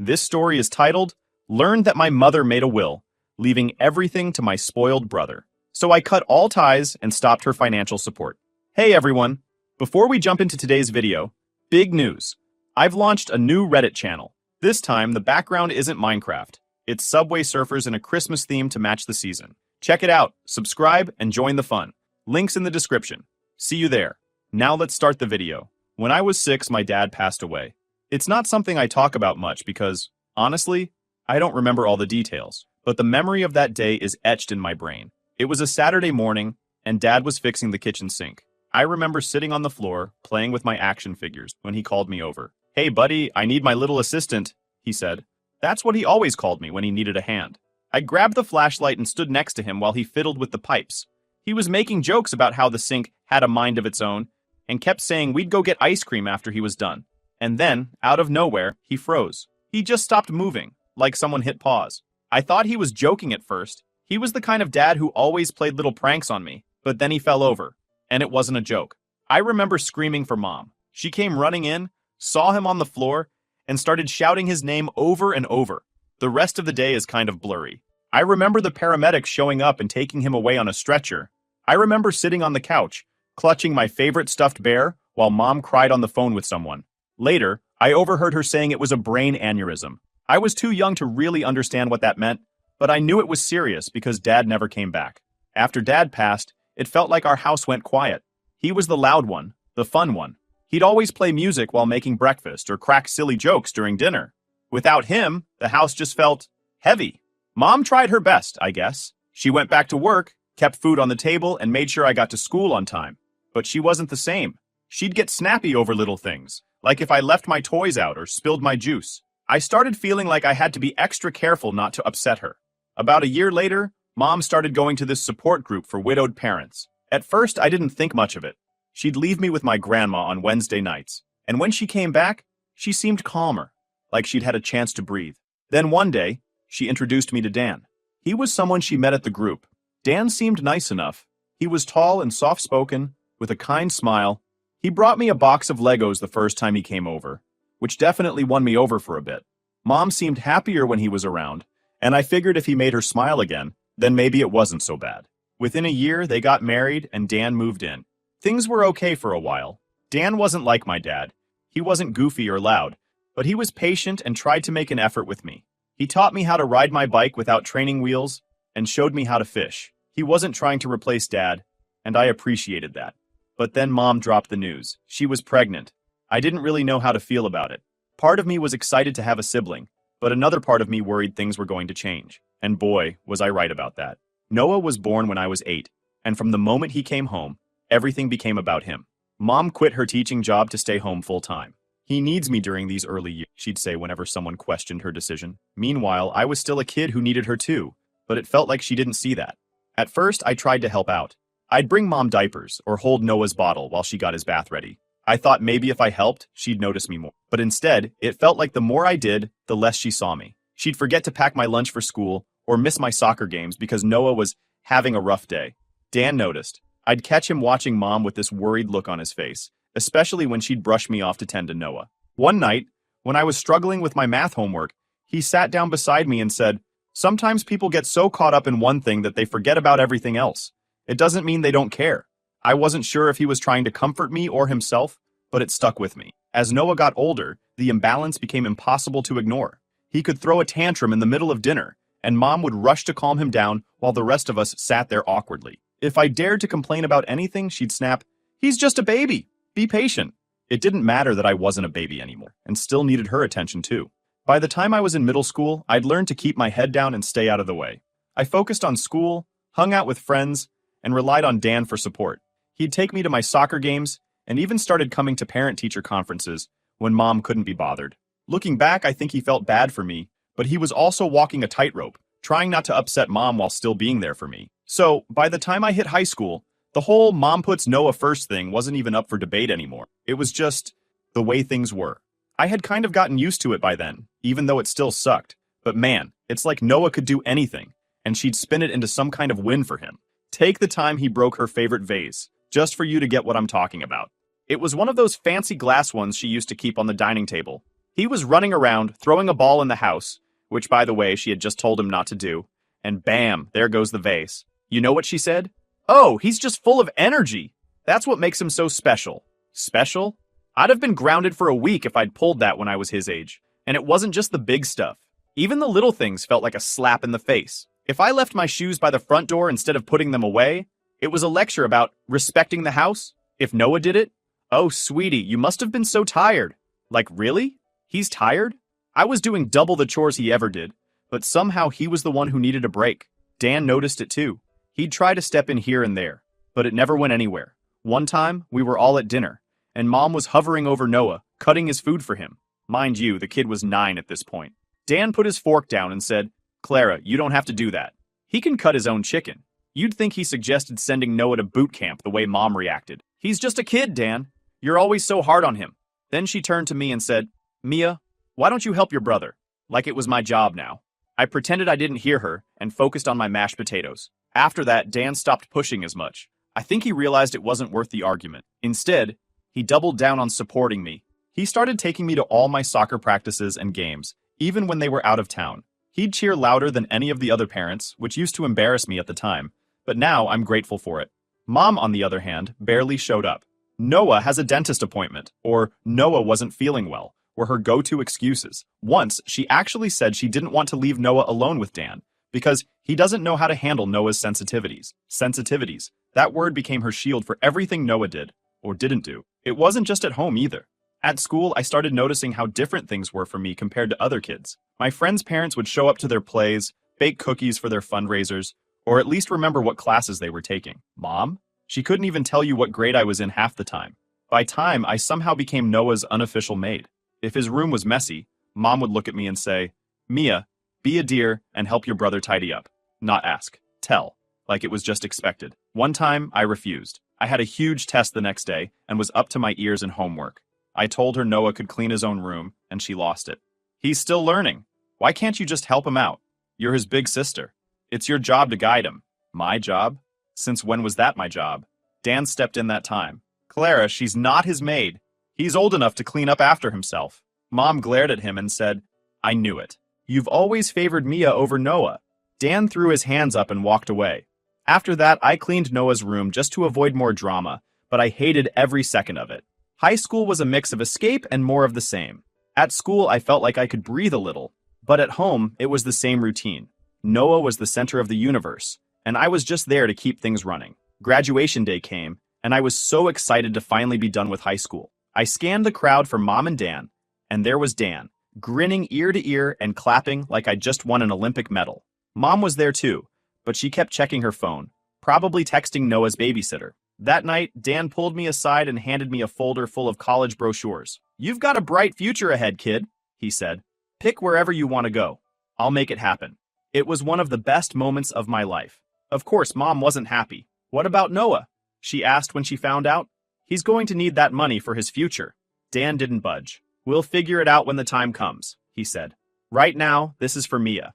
This story is titled, Learned That My Mother Made a Will, Leaving Everything to My Spoiled Brother. So I cut all ties and stopped her financial support. Hey everyone! Before we jump into today's video, big news. I've launched a new Reddit channel. This time, the background isn't Minecraft. It's Subway Surfers in a Christmas theme to match the season. Check it out, subscribe, and join the fun. Links in the description. See you there. Now let's start the video. When I was 6, my dad passed away. It's not something I talk about much because, honestly, I don't remember all the details. But the memory of that day is etched in my brain. It was a Saturday morning, and Dad was fixing the kitchen sink. I remember sitting on the floor, playing with my action figures, when he called me over. "Hey buddy, I need my little assistant," he said. That's what he always called me when he needed a hand. I grabbed the flashlight and stood next to him while he fiddled with the pipes. He was making jokes about how the sink had a mind of its own, and kept saying we'd go get ice cream after he was done. And then, out of nowhere, he froze. He just stopped moving, like someone hit pause. I thought he was joking at first. He was the kind of dad who always played little pranks on me, but then he fell over. And it wasn't a joke. I remember screaming for Mom. She came running in, saw him on the floor, and started shouting his name over and over. The rest of the day is kind of blurry. I remember the paramedics showing up and taking him away on a stretcher. I remember sitting on the couch, clutching my favorite stuffed bear, while Mom cried on the phone with someone. Later, I overheard her saying it was a brain aneurysm. I was too young to really understand what that meant, but I knew it was serious because Dad never came back. After Dad passed, it felt like our house went quiet. He was the loud one, the fun one. He'd always play music while making breakfast or crack silly jokes during dinner. Without him, the house just felt heavy. Mom tried her best, I guess. She went back to work, kept food on the table, and made sure I got to school on time. But she wasn't the same. She'd get snappy over little things, like if I left my toys out or spilled my juice. I started feeling like I had to be extra careful not to upset her. About a year later, Mom started going to this support group for widowed parents. At first, I didn't think much of it. She'd leave me with my grandma on Wednesday nights, and when she came back, she seemed calmer, like she'd had a chance to breathe. Then one day, she introduced me to Dan. He was someone she met at the group. Dan seemed nice enough. He was tall and soft-spoken, with a kind smile. He brought me a box of Legos the first time he came over, which definitely won me over for a bit. Mom seemed happier when he was around, and I figured if he made her smile again, then maybe it wasn't so bad. Within a year, they got married and Dan moved in. Things were okay for a while. Dan wasn't like my dad. He wasn't goofy or loud, but he was patient and tried to make an effort with me. He taught me how to ride my bike without training wheels and showed me how to fish. He wasn't trying to replace Dad, and I appreciated that. But then Mom dropped the news. She was pregnant. I didn't really know how to feel about it. Part of me was excited to have a sibling, but another part of me worried things were going to change. And boy, was I right about that. Noah was born when I was 8, and from the moment he came home, everything became about him. Mom quit her teaching job to stay home full-time. "He needs me during these early years," she'd say whenever someone questioned her decision. Meanwhile, I was still a kid who needed her too, but it felt like she didn't see that. At first, I tried to help out. I'd bring Mom diapers or hold Noah's bottle while she got his bath ready. I thought maybe if I helped, she'd notice me more. But instead, it felt like the more I did, the less she saw me. She'd forget to pack my lunch for school or miss my soccer games because Noah was having a rough day. Dan noticed. I'd catch him watching Mom with this worried look on his face, especially when she'd brush me off to tend to Noah. One night, when I was struggling with my math homework, he sat down beside me and said, "Sometimes people get so caught up in one thing that they forget about everything else. It doesn't mean they don't care." I wasn't sure if he was trying to comfort me or himself, but it stuck with me. As Noah got older, the imbalance became impossible to ignore. He could throw a tantrum in the middle of dinner, and Mom would rush to calm him down while the rest of us sat there awkwardly. If I dared to complain about anything, she'd snap, "He's just a baby. Be patient." It didn't matter that I wasn't a baby anymore, and still needed her attention too. By the time I was in middle school, I'd learned to keep my head down and stay out of the way. I focused on school, hung out with friends, and relied on Dan for support. He'd take me to my soccer games, and even started coming to parent-teacher conferences when Mom couldn't be bothered. Looking back, I think he felt bad for me, but he was also walking a tightrope, trying not to upset Mom while still being there for me. So, by the time I hit high school, the whole Mom puts Noah first thing wasn't even up for debate anymore. It was just the way things were. I had kind of gotten used to it by then, even though it still sucked. But man, it's like Noah could do anything, and she'd spin it into some kind of win for him. Take the time he broke her favorite vase, just for you to get what I'm talking about. It was one of those fancy glass ones she used to keep on the dining table. He was running around, throwing a ball in the house, which, by the way, she had just told him not to do, and bam, there goes the vase. You know what she said? Oh, he's just full of energy. That's what makes him so special. Special? I'd have been grounded for a week if I'd pulled that when I was his age. And it wasn't just the big stuff. Even the little things felt like a slap in the face. If I left my shoes by the front door instead of putting them away, it was a lecture about respecting the house. If Noah did it, oh, sweetie, you must have been so tired. Like, really? He's tired? I was doing double the chores he ever did, but somehow he was the one who needed a break. Dan noticed it too. He'd try to step in here and there, but it never went anywhere. One time, we were all at dinner, and Mom was hovering over Noah, cutting his food for him. Mind you, the kid was 9 at this point. Dan put his fork down and said, Clara, you don't have to do that. He can cut his own chicken. You'd think he suggested sending Noah to boot camp the way Mom reacted. He's just a kid, Dan. You're always so hard on him. Then she turned to me and said, Mia, why don't you help your brother? Like it was my job now. I pretended I didn't hear her and focused on my mashed potatoes. After that, Dan stopped pushing as much. I think he realized it wasn't worth the argument. Instead, he doubled down on supporting me. He started taking me to all my soccer practices and games, even when they were out of town. He'd cheer louder than any of the other parents, which used to embarrass me at the time, but now I'm grateful for it. Mom, on the other hand, barely showed up. Noah has a dentist appointment, or Noah wasn't feeling well, were her go-to excuses. Once, she actually said she didn't want to leave Noah alone with Dan, because he doesn't know how to handle Noah's sensitivities. Sensitivities. That word became her shield for everything Noah did, or didn't do. It wasn't just at home either. At school, I started noticing how different things were for me compared to other kids. My friends' parents would show up to their plays, bake cookies for their fundraisers, or at least remember what classes they were taking. Mom? She couldn't even tell you what grade I was in half the time. By time, I somehow became Noah's unofficial maid. If his room was messy, Mom would look at me and say, Mia, be a dear and help your brother tidy up. Not ask. Tell. Like it was just expected. One time, I refused. I had a huge test the next day and was up to my ears in homework. I told her Noah could clean his own room, and she lost it. He's still learning. Why can't you just help him out? You're his big sister. It's your job to guide him. My job? Since when was that my job? Dan stepped in that time. Clara, she's not his maid. He's old enough to clean up after himself. Mom glared at him and said, I knew it. You've always favored Mia over Noah. Dan threw his hands up and walked away. After that, I cleaned Noah's room just to avoid more drama, but I hated every second of it. High school was a mix of escape and more of the same. At school, I felt like I could breathe a little, but at home, it was the same routine. Noah was the center of the universe, and I was just there to keep things running. Graduation day came, and I was so excited to finally be done with high school. I scanned the crowd for Mom and Dan, and there was Dan, grinning ear to ear and clapping like I'd just won an Olympic medal. Mom was there too, but she kept checking her phone, probably texting Noah's babysitter. That night, Dan pulled me aside and handed me a folder full of college brochures. You've got a bright future ahead, kid, he said. Pick wherever you want to go. I'll make it happen. It was one of the best moments of my life. Of course, Mom wasn't happy. What about Noah? She asked when she found out. He's going to need that money for his future. Dan didn't budge. We'll figure it out when the time comes, he said. Right now, this is for Mia.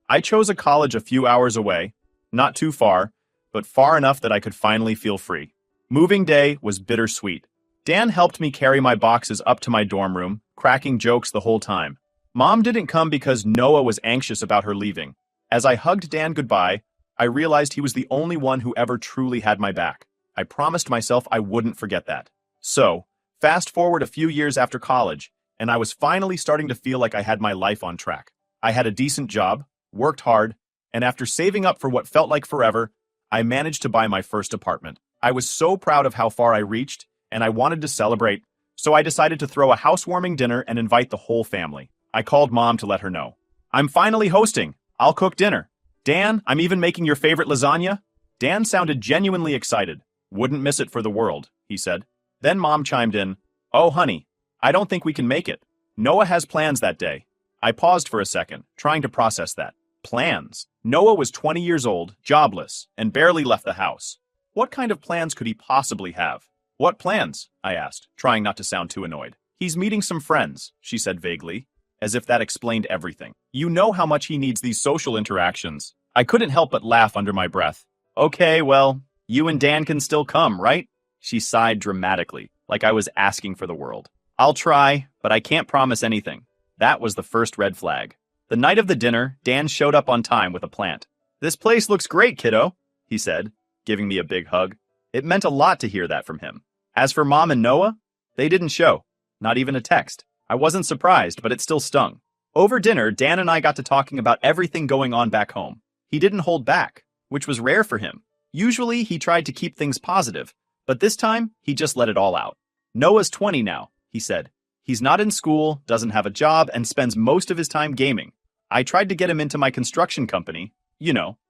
I chose a college a few hours away, not too far, but far enough that I could finally feel free. Moving day was bittersweet. Dan helped me carry my boxes up to my dorm room, cracking jokes the whole time. Mom didn't come because Noah was anxious about her leaving. As I hugged Dan goodbye, I realized he was the only one who ever truly had my back. I promised myself I wouldn't forget that. So, fast forward a few years after college, and I was finally starting to feel like I had my life on track. I had a decent job, worked hard, and after saving up for what felt like forever, I managed to buy my first apartment. I was so proud of how far I reached, and I wanted to celebrate, so I decided to throw a housewarming dinner and invite the whole family. I called Mom to let her know. I'm finally hosting. I'll cook dinner. Dan, I'm even making your favorite lasagna. Dan sounded genuinely excited. Wouldn't miss it for the world, he said. Then Mom chimed in. Oh, honey, I don't think we can make it. Noah has plans that day. I paused for a second, trying to process that. Plans. Noah was 20 years old, jobless, and barely left the house. What kind of plans could he possibly have? What plans? I asked, trying not to sound too annoyed. He's meeting some friends, she said vaguely, as if that explained everything. You know how much he needs these social interactions. I couldn't help but laugh under my breath. Okay, well, you and Dan can still come, right? She sighed dramatically, like I was asking for the world. I'll try, but I can't promise anything. That was the first red flag. The night of the dinner, Dan showed up on time with a plant. "This place looks great, kiddo," he said, giving me a big hug. It meant a lot to hear that from him. As for Mom and Noah, they didn't show. Not even a text. I wasn't surprised, but it still stung. Over dinner, Dan and I got to talking about everything going on back home. He didn't hold back, which was rare for him. Usually, he tried to keep things positive, but this time, he just let it all out. "Noah's 20 now," he said. "He's not in school, doesn't have a job, and spends most of his time gaming. I tried to get him into my construction company,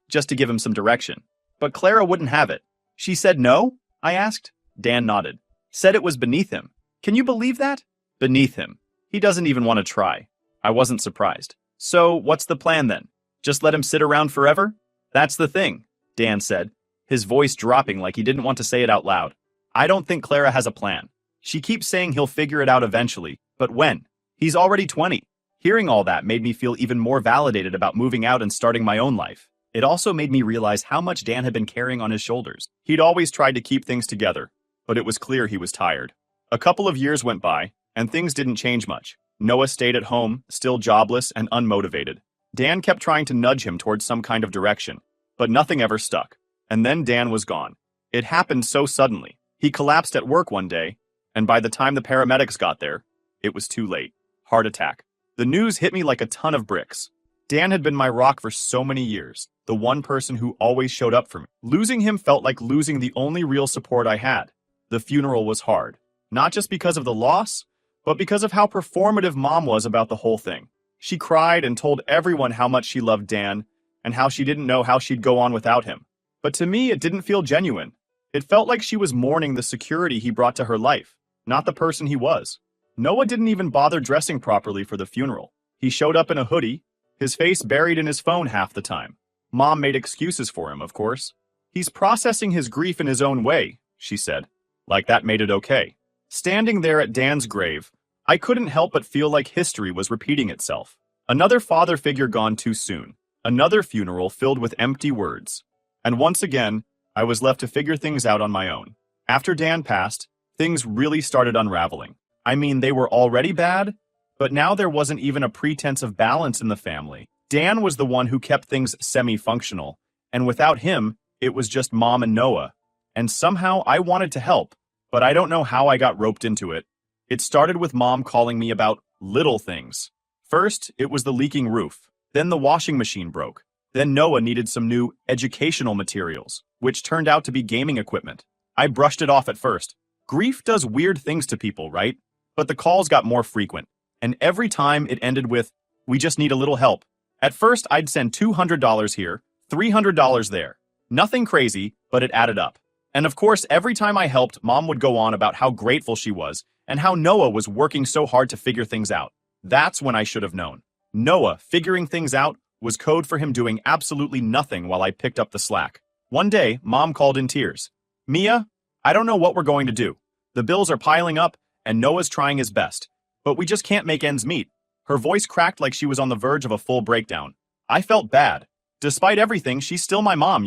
just to give him some direction. But Clara wouldn't have it." "She said no?" I asked. Dan nodded. "Said it was beneath him. Can you believe that? Beneath him. He doesn't even want to try." I wasn't surprised. "So, what's the plan then? Just let him sit around forever?" "That's the thing," Dan said, his voice dropping like he didn't want to say it out loud. "I don't think Clara has a plan. She keeps saying he'll figure it out eventually, but when? He's already 20. Hearing all that made me feel even more validated about moving out and starting my own life. It also made me realize how much Dan had been carrying on his shoulders. He'd always tried to keep things together, but it was clear he was tired. A couple of years went by, and things didn't change much. Noah stayed at home, still jobless and unmotivated. Dan kept trying to nudge him towards some kind of direction, but nothing ever stuck. And then Dan was gone. It happened so suddenly. He collapsed at work one day, and by the time the paramedics got there, it was too late. Heart attack. The news hit me like a ton of bricks. Dan had been my rock for so many years, the one person who always showed up for me. Losing him felt like losing the only real support I had. The funeral was hard, not just because of the loss, but because of how performative Mom was about the whole thing. She cried and told everyone how much she loved Dan and how she didn't know how she'd go on without him. But to me, it didn't feel genuine. It felt like she was mourning the security he brought to her life, not the person he was. Noah didn't even bother dressing properly for the funeral. He showed up in a hoodie, his face buried in his phone half the time. Mom made excuses for him, of course. "He's processing his grief in his own way," she said, like that made it okay. Standing there at Dan's grave, I couldn't help but feel like history was repeating itself. Another father figure gone too soon. Another funeral filled with empty words. And once again, I was left to figure things out on my own. After Dan passed, things really started unraveling. I mean, they were already bad, but now there wasn't even a pretense of balance in the family. Dan was the one who kept things semi-functional, and without him, it was just Mom and Noah. And somehow I wanted to help, but I don't know how I got roped into it. It started with Mom calling me about little things. First, it was the leaking roof. Then the washing machine broke. Then Noah needed some new educational materials, which turned out to be gaming equipment. I brushed it off at first. Grief does weird things to people, right? But the calls got more frequent, and every time it ended with, "We just need a little help." At first, I'd send $200 here, $300 there. Nothing crazy, but it added up. And of course, every time I helped, Mom would go on about how grateful she was and how Noah was working so hard to figure things out. That's when I should have known. Noah figuring things out was code for him doing absolutely nothing while I picked up the slack. One day, Mom called in tears. "Mia, I don't know what we're going to do. The bills are piling up, and Noah's trying his best. But we just can't make ends meet." Her voice cracked like she was on the verge of a full breakdown. I felt bad. Despite everything, she's still my mom,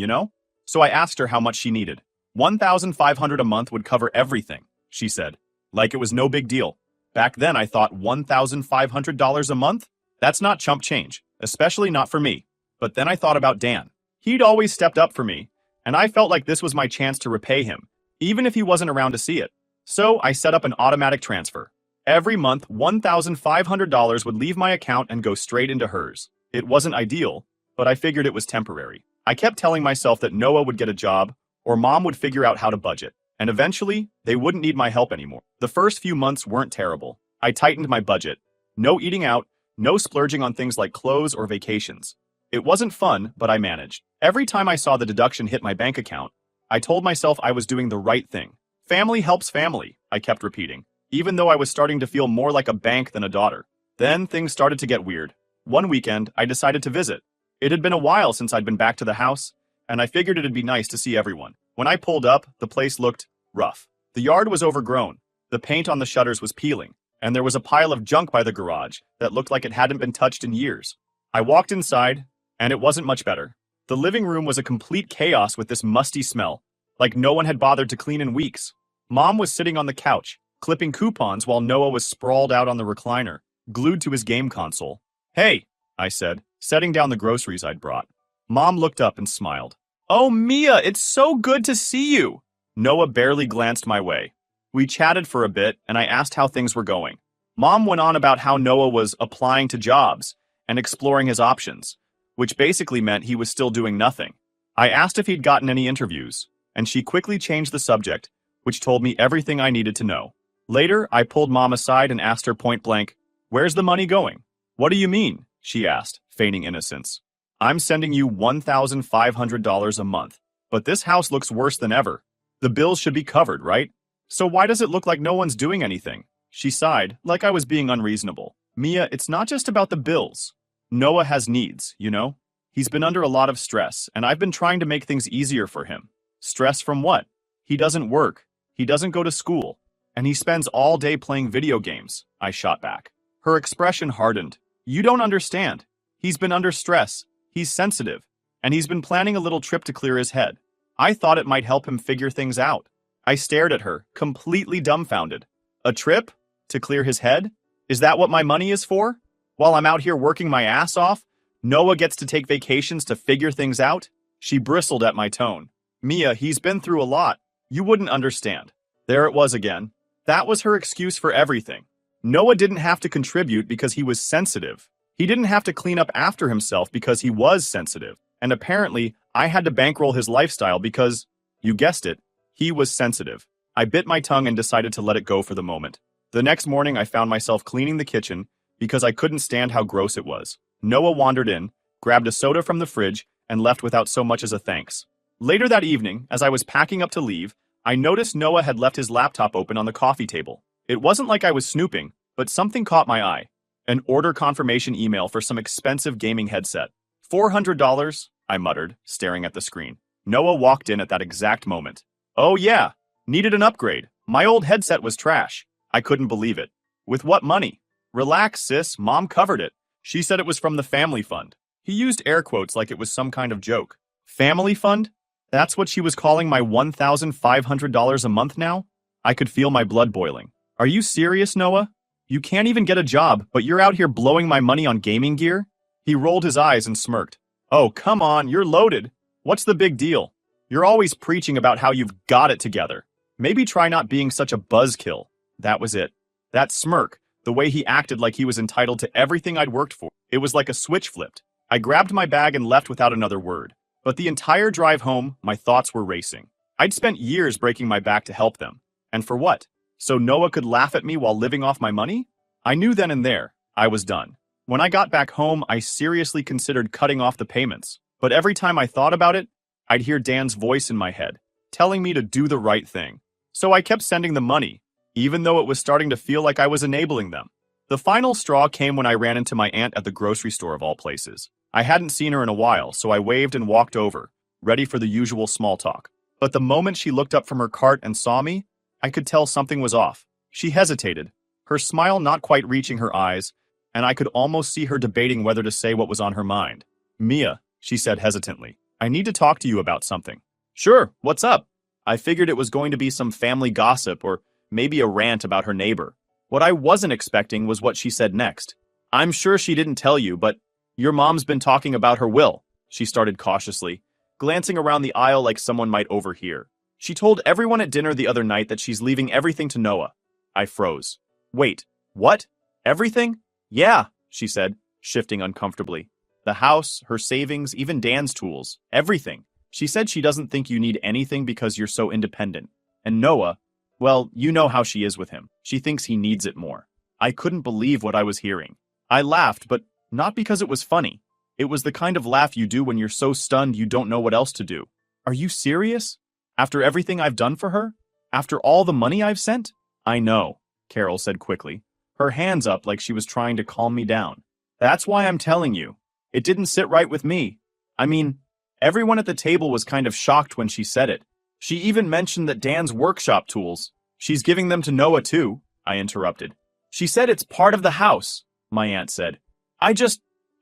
So I asked her how much she needed. $1,500 a month would cover everything, she said. Like it was no big deal. Back then I thought $1,500 a month? That's not chump change, especially not for me. But then I thought about Dan. He'd always stepped up for me, and I felt like this was my chance to repay him, even if he wasn't around to see it. So I set up an automatic transfer. Every month, $1,500 would leave my account and go straight into hers. It wasn't ideal, but I figured it was temporary. I kept telling myself that Noah would get a job, or Mom would figure out how to budget, and eventually, they wouldn't need my help anymore. The first few months weren't terrible. I tightened my budget. No eating out, no splurging on things like clothes or vacations. It wasn't fun, but I managed. Every time I saw the deduction hit my bank account, I told myself I was doing the right thing. Family helps family, I kept repeating, even though I was starting to feel more like a bank than a daughter. Then things started to get weird. One weekend, I decided to visit. It had been a while since I'd been back to the house, and I figured it'd be nice to see everyone. When I pulled up, the place looked rough. The yard was overgrown, the paint on the shutters was peeling, and there was a pile of junk by the garage that looked like it hadn't been touched in years. I walked inside, and it wasn't much better. The living room was a complete chaos with this musty smell, like no one had bothered to clean in weeks. Mom was sitting on the couch, clipping coupons while Noah was sprawled out on the recliner. glued to his game console. "Hey," I said, setting down the groceries I'd brought. Mom looked up and smiled. "Oh, Mia, it's so good to see you." Noah barely glanced my way. We chatted for a bit, and I asked how things were going. Mom went on about how Noah was applying to jobs and exploring his options, which basically meant he was still doing nothing. I asked if he'd gotten any interviews, and she quickly changed the subject, which told me everything I needed to know. Later, I pulled Mom aside and asked her point blank, "Where's the money going?" "What do you mean?" she asked, feigning innocence. "I'm sending you $1,500 a month, but this house looks worse than ever. The bills should be covered, right? So why does it look like no one's doing anything?" She sighed, like I was being unreasonable. "Mia, it's not just about the bills. Noah has needs, you know? He's been under a lot of stress, and I've been trying to make things easier for him." "Stress from what?" "He doesn't work, he doesn't go to school, and he spends all day playing video games," I shot back. Her expression hardened. "You don't understand. He's been under stress, he's sensitive, and he's been planning a little trip to clear his head. I thought it might help him figure things out." I stared at her, completely dumbfounded. "A trip? To clear his head? Is that what my money is for? While I'm out here working my ass off, Noah gets to take vacations to figure things out?" She bristled at my tone. "Mia, he's been through a lot. You wouldn't understand." There it was again. That was her excuse for everything. Noah didn't have to contribute because he was sensitive. He didn't have to clean up after himself because he was sensitive. And apparently, I had to bankroll his lifestyle because, you guessed it, he was sensitive. I bit my tongue and decided to let it go for the moment. The next morning, I found myself cleaning the kitchen because I couldn't stand how gross it was. Noah wandered in, grabbed a soda from the fridge, and left without so much as a thanks. Later that evening, as I was packing up to leave, I noticed Noah had left his laptop open on the coffee table. It wasn't like I was snooping, but something caught my eye. An order confirmation email for some expensive gaming headset. $400, I muttered, staring at the screen. Noah walked in at that exact moment. "Oh yeah, needed an upgrade. My old headset was trash." I couldn't believe it. "With what money?" "Relax, sis, Mom covered it. She said it was from the family fund." He used air quotes like it was some kind of joke. Family fund? That's what she was calling my $1,500 a month now? I could feel my blood boiling. "Are you serious, Noah? You can't even get a job, but you're out here blowing my money on gaming gear?" He rolled his eyes and smirked. "Oh, come on, you're loaded. What's the big deal? You're always preaching about how you've got it together. Maybe try not being such a buzzkill." That was it. That smirk, the way he acted like he was entitled to everything I'd worked for. It was like a switch flipped. I grabbed my bag and left without another word. But the entire drive home, my thoughts were racing. I'd spent years breaking my back to help them. And for what? So Noah could laugh at me while living off my money? I knew then and there, I was done. When I got back home, I seriously considered cutting off the payments. But every time I thought about it, I'd hear Dan's voice in my head, telling me to do the right thing. So I kept sending them money, even though it was starting to feel like I was enabling them. The final straw came when I ran into my aunt at the grocery store of all places. I hadn't seen her in a while, so I waved and walked over, ready for the usual small talk. But the moment she looked up from her cart and saw me, I could tell something was off. She hesitated, her smile not quite reaching her eyes, and I could almost see her debating whether to say what was on her mind. "Mia," she said hesitantly, "I need to talk to you about something." "Sure, what's up?" I figured it was going to be some family gossip or maybe a rant about her neighbor. What I wasn't expecting was what she said next. "I'm sure she didn't tell you, but your mom's been talking about her will," she started cautiously, glancing around the aisle like someone might overhear. "She told everyone at dinner the other night that she's leaving everything to Noah." I froze. "Wait, what? Everything?" "Yeah," she said, shifting uncomfortably. "The house, her savings, even Dan's tools. Everything. She said she doesn't think you need anything because you're so independent. And Noah, well, you know how she is with him. She thinks he needs it more." I couldn't believe what I was hearing. I laughed, but not because it was funny. It was the kind of laugh you do when you're so stunned you don't know what else to do. "Are you serious? After everything I've done for her? After all the money I've sent?" "I know," Carol said quickly, her hands up like she was trying to calm me down. "That's why I'm telling you. It didn't sit right with me. I mean, everyone at the table was kind of shocked when she said it. She even mentioned that Dan's workshop tools. She's giving them to Noah too," I interrupted. "She said it's part of the house," my aunt said.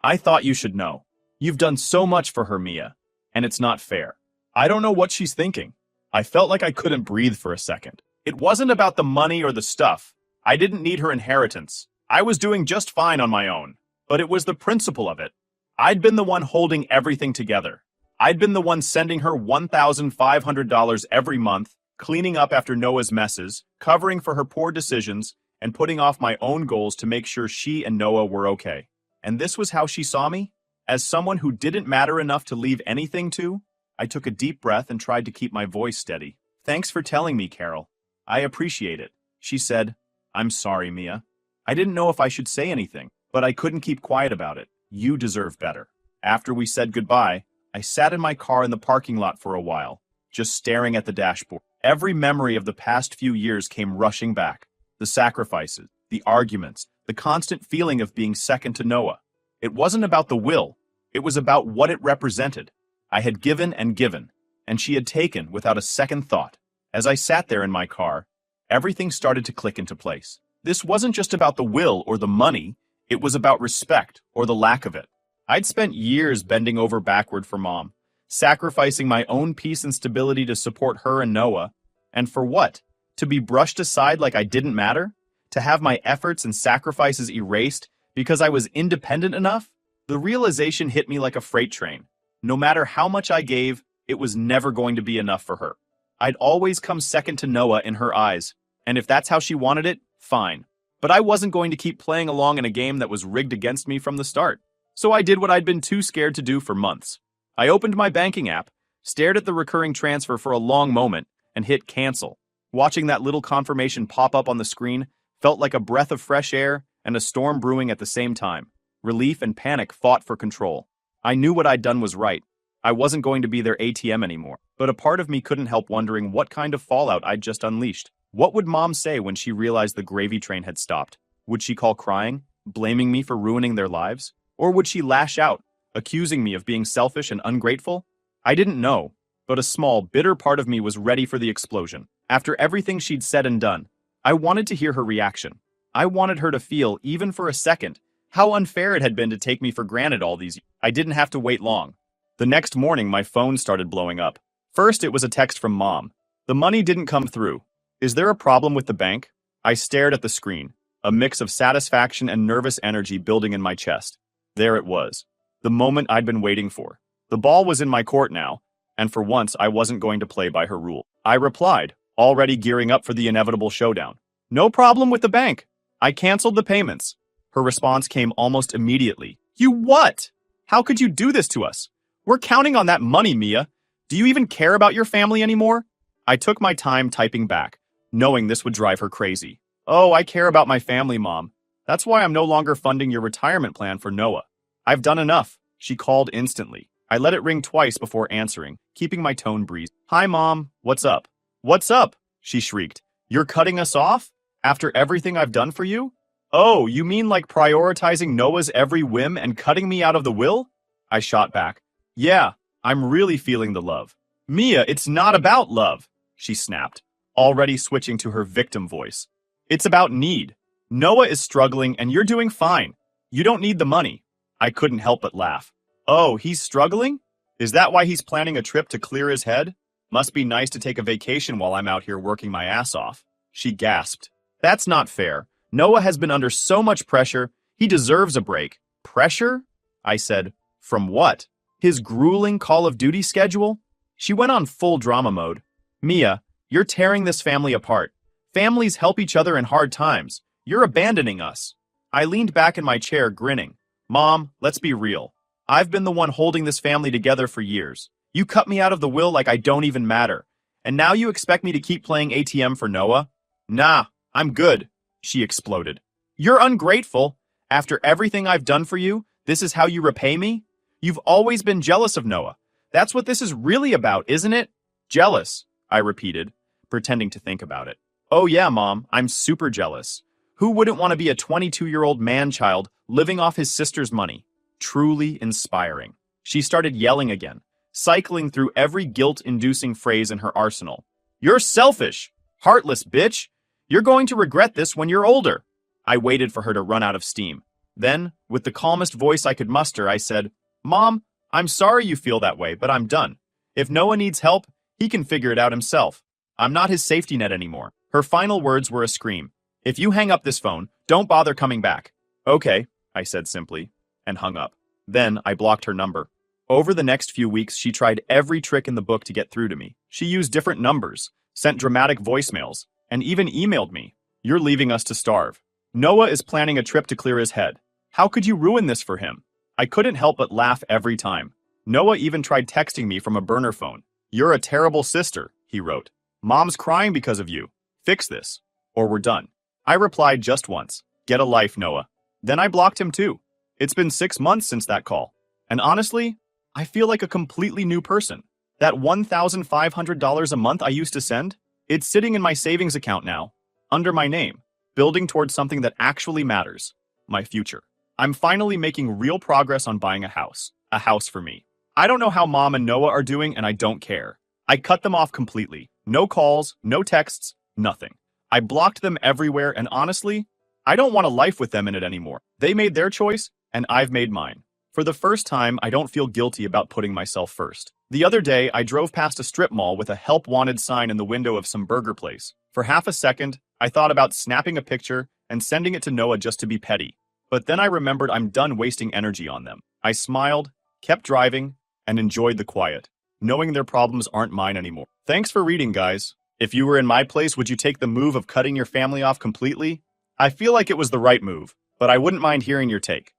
I thought you should know. You've done so much for her, Mia, and it's not fair." I don't know what she's thinking. I felt like I couldn't breathe for a second. It wasn't about the money or the stuff. I didn't need her inheritance. I was doing just fine on my own, but it was the principle of it. I'd been the one holding everything together. I'd been the one sending her $1,500 every month, cleaning up after Noah's messes, covering for her poor decisions, and putting off my own goals to make sure she and Noah were okay. And this was how she saw me? As someone who didn't matter enough to leave anything to? I took a deep breath and tried to keep my voice steady. Thanks for telling me, Carol. I appreciate it. She said, I'm sorry, Mia. I didn't know if I should say anything, but I couldn't keep quiet about it. You deserve better. After we said goodbye, I sat in my car in the parking lot for a while, just staring at the dashboard. Every memory of the past few years came rushing back. The sacrifices, the arguments, the constant feeling of being second to Noah. It wasn't about the will. It was about what it represented. I had given, and she had taken without a second thought. As I sat there in my car, everything started to click into place. This wasn't just about the will or the money. It was about respect or the lack of it. I'd spent years bending over backward for Mom, sacrificing my own peace and stability to support her and Noah. And for what? To be brushed aside like I didn't matter? To have my efforts and sacrifices erased because I was independent enough? The realization hit me like a freight train. No matter how much I gave, it was never going to be enough for her. I'd always come second to Noah in her eyes, and if that's how she wanted it, fine. But I wasn't going to keep playing along in a game that was rigged against me from the start. So I did what I'd been too scared to do for months. I opened my banking app, stared at the recurring transfer for a long moment, and hit cancel. Watching that little confirmation pop up on the screen felt like a breath of fresh air and a storm brewing at the same time. Relief and panic fought for control. I knew what I'd done was right. I wasn't going to be their ATM anymore, but a part of me couldn't help wondering what kind of fallout I'd just unleashed. What would Mom say when she realized the gravy train had stopped? Would she call crying, blaming me for ruining their lives? Or would she lash out, accusing me of being selfish and ungrateful? I didn't know, but a small, bitter part of me was ready for the explosion. After everything she'd said and done, I wanted to hear her reaction. I wanted her to feel, even for a second, how unfair it had been to take me for granted all these years. I didn't have to wait long. The next morning, my phone started blowing up. First, it was a text from Mom. The money didn't come through. Is there a problem with the bank? I stared at the screen, a mix of satisfaction and nervous energy building in my chest. There it was, the moment I'd been waiting for. The ball was in my court now, and for once I wasn't going to play by her rule. I replied, already gearing up for the inevitable showdown. No problem with the bank. I canceled the payments. Her response came almost immediately. You what? How could you do this to us? We're counting on that money, Mia. Do you even care about your family anymore? I took my time typing back, knowing this would drive her crazy. Oh, I care about my family, Mom. That's why I'm no longer funding your retirement plan for Noah. I've done enough. She called instantly. I let it ring twice before answering, keeping my tone breezy. Hi, Mom. What's up? What's up? She shrieked. You're cutting us off? After everything I've done for you? Oh, you mean like prioritizing Noah's every whim and cutting me out of the will? I shot back. Yeah, I'm really feeling the love. Mia, it's not about love, she snapped, already switching to her victim voice. It's about need. Noah is struggling and you're doing fine. You don't need the money. I couldn't help but laugh. Oh, he's struggling? Is that why he's planning a trip to clear his head? Must be nice to take a vacation while I'm out here working my ass off. She gasped. That's not fair. Noah has been under so much pressure. He deserves a break. Pressure? I said. From what? His grueling Call of Duty schedule? She went on full drama mode. Mia, you're tearing this family apart. Families help each other in hard times. You're abandoning us. I leaned back in my chair, grinning. Mom, let's be real. I've been the one holding this family together for years. You cut me out of the will like I don't even matter. And now you expect me to keep playing ATM for Noah? Nah, I'm good, she exploded. You're ungrateful. After everything I've done for you, this is how you repay me? You've always been jealous of Noah. That's what this is really about, isn't it? Jealous, I repeated, pretending to think about it. Oh yeah, Mom, I'm super jealous. Who wouldn't want to be a 22-year-old man-child living off his sister's money? Truly inspiring. She started yelling again, cycling through every guilt-inducing phrase in her arsenal. You're selfish! Heartless bitch! You're going to regret this when you're older. I waited for her to run out of steam. Then, with the calmest voice I could muster, I said, Mom, I'm sorry you feel that way, but I'm done. If Noah needs help, he can figure it out himself. I'm not his safety net anymore. Her final words were a scream. If you hang up this phone, don't bother coming back. Okay, I said simply, and hung up. Then I blocked her number. Over the next few weeks, she tried every trick in the book to get through to me. She used different numbers, sent dramatic voicemails, and even emailed me. You're leaving us to starve. Noah is planning a trip to clear his head. How could you ruin this for him? I couldn't help but laugh every time. Noah even tried texting me from a burner phone. You're a terrible sister, he wrote. Mom's crying because of you. Fix this, or we're done. I replied just once. Get a life, Noah. Then I blocked him too. It's been 6 months since that call. And honestly, I feel like a completely new person. That $1,500 a month I used to send, it's sitting in my savings account now, under my name, building towards something that actually matters, my future. I'm finally making real progress on buying a house for me. I don't know how Mom and Noah are doing, and I don't care. I cut them off completely. No calls, no texts, nothing. I blocked them everywhere, and honestly, I don't want a life with them in it anymore. They made their choice, and I've made mine. For the first time, I don't feel guilty about putting myself first. The other day, I drove past a strip mall with a help wanted sign in the window of some burger place. For half a second, I thought about snapping a picture and sending it to Noah just to be petty. But then I remembered I'm done wasting energy on them. I smiled, kept driving, and enjoyed the quiet, knowing their problems aren't mine anymore. Thanks for reading, guys. If you were in my place, would you take the move of cutting your family off completely? I feel like it was the right move, but I wouldn't mind hearing your take.